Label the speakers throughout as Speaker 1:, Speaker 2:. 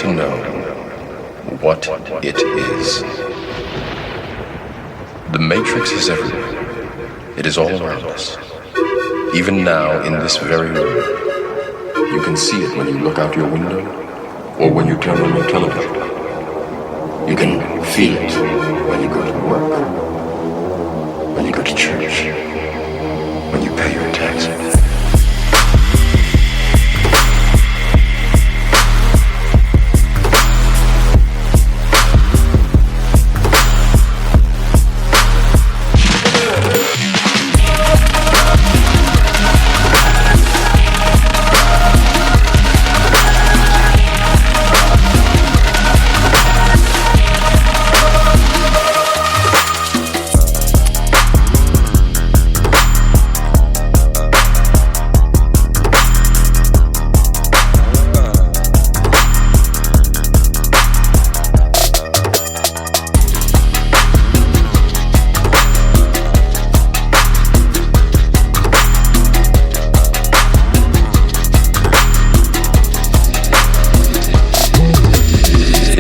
Speaker 1: to know what it is. The Matrix is everywhere. It is all around us. Even now, in this very room, you can see it when you look out your window or when you turn on your television. You can feel it when you go to work, when you go to church, when you pay your taxes.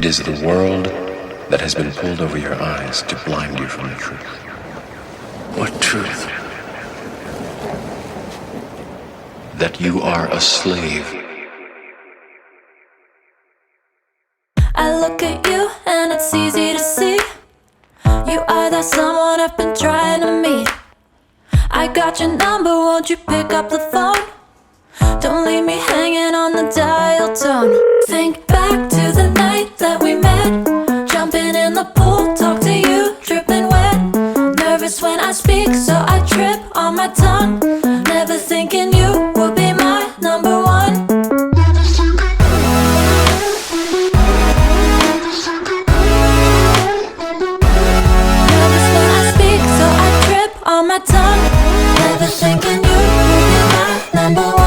Speaker 1: The world that has been pulled over your eyes to blind you from the truth. What truth? That you are a slave.
Speaker 2: I look at you and it's easy to see. You are that someone I've been trying to meet. I got your number, won't you pick up the phone? Don't leave me hanging on the dial tone. Think back to the night that we met. Jumping in the pool, talk to you, dripping wet. Nervous when I speak, so I trip on my tongue. Never thinking you would be my number one. Nervous when I speak, so I trip on my tongue. Never thinking you would be my number one.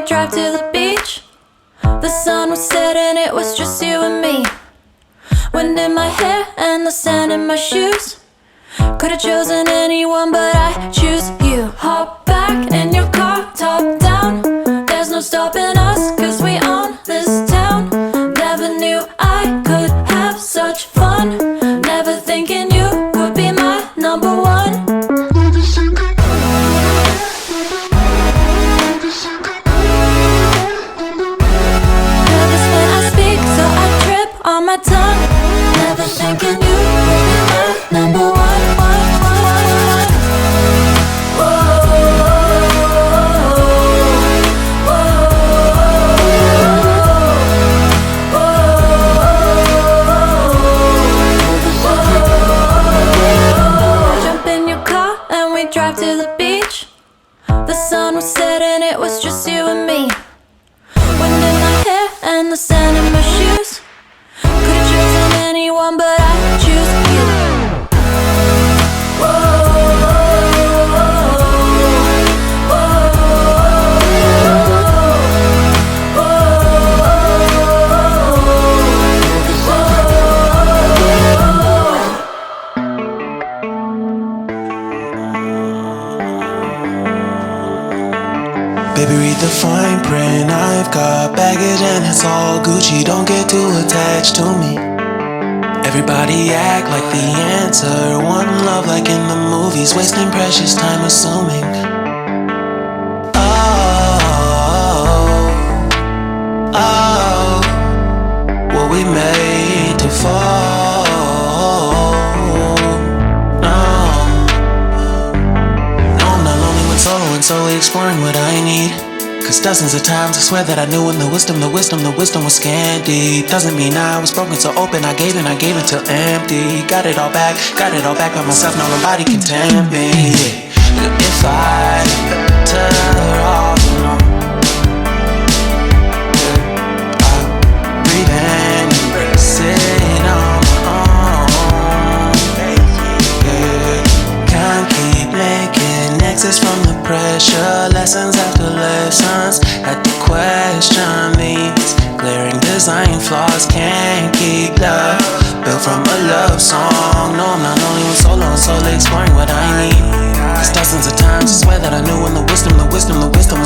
Speaker 2: Drive to the beach. The sun was setting, it was just you and me. Wind in my hair and the sand in my shoes. Could've chosen anyone, but I choose you. Hop back in your car, top down. There's no stopping us, cause we own this town. Never knew I could have such fun. Never thinking you could be my number one. On my tongue, never thinking you would be my number one. Jump in your car and we drive to the beach. The sun was setting, it was just you and me. Wind in my hair and the sand in my shoes. Could've chosen anyone, but I choose you.
Speaker 3: Baby, read the fine print. I've got baggage and it's all Gucci. Don't get too attached to me. Everybody act like the answer. One love like in the movies. Wasting precious time assuming. Oh, were we made to fall? No, I'm not lonely when soloing, solely exploring what I need. Cause dozens of times I swear that I knew when the wisdom was scanty. Doesn't mean I was broken so open, I gave until empty. Got it all back by myself, now nobody can tempt me. If I better off alone, I'll breathe and embrace it on my own. Can't keep making exits from the pressure. Lessons after lessons, had to question these glaring design flaws. Can't keep love built from a love song. No, I'm not only one solo, I'm solely exploring what I need. Cause dozens of times I swear that I knew when the wisdom was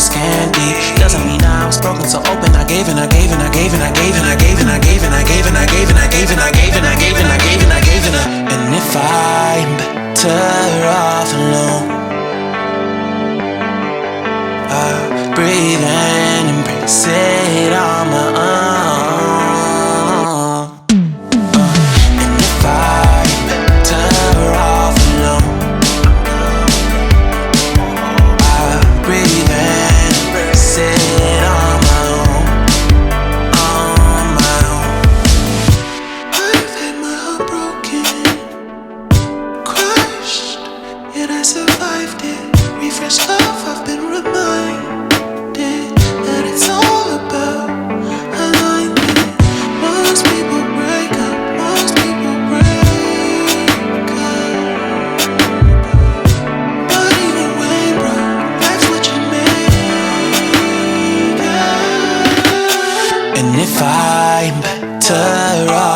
Speaker 3: scanty. Doesn't mean I was broken, so open. I gave and I gave and I gave and I gave and I gave and I gave and I gave and I gave and I gave and I gave and I gave and I gave and I gave and I. And if I'm better off alone, I'll breathe and embrace it on my own. And if I'm better off alone, I'll breathe and embrace it on my own, on my own. I've had my heart broken, crushed, yet I survived it. Refreshed love, I've been reminded that it's all about alignment. Most people break up, most people break up. But either way, bro, that's what you make it. And if I'm better off